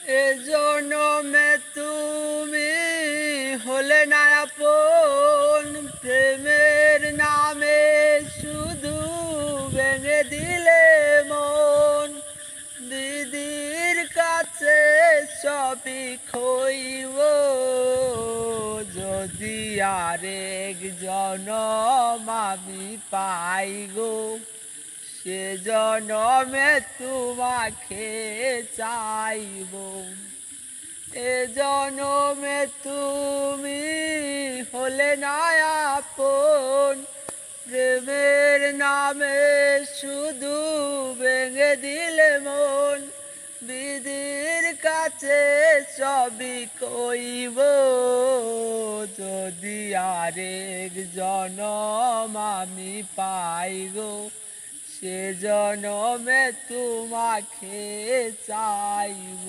এ জনমে তুমি হলে না আপন, প্রেমের নামে শুধু ভেঙে দিলে মন। দিদির কাছে সবই খইব, যদি আরেক জনম আমি পাই গো, সে জনমে তোমাকে চাইব। এ জনমে তুমি হলে না আপন, প্রেমের নামে শুধু ভেঙে দিলে মন। বিধির কাছে সবই কইব, যদি আরেক জনম আমি পাই গো, সে জনমে তোমাকে চাইব।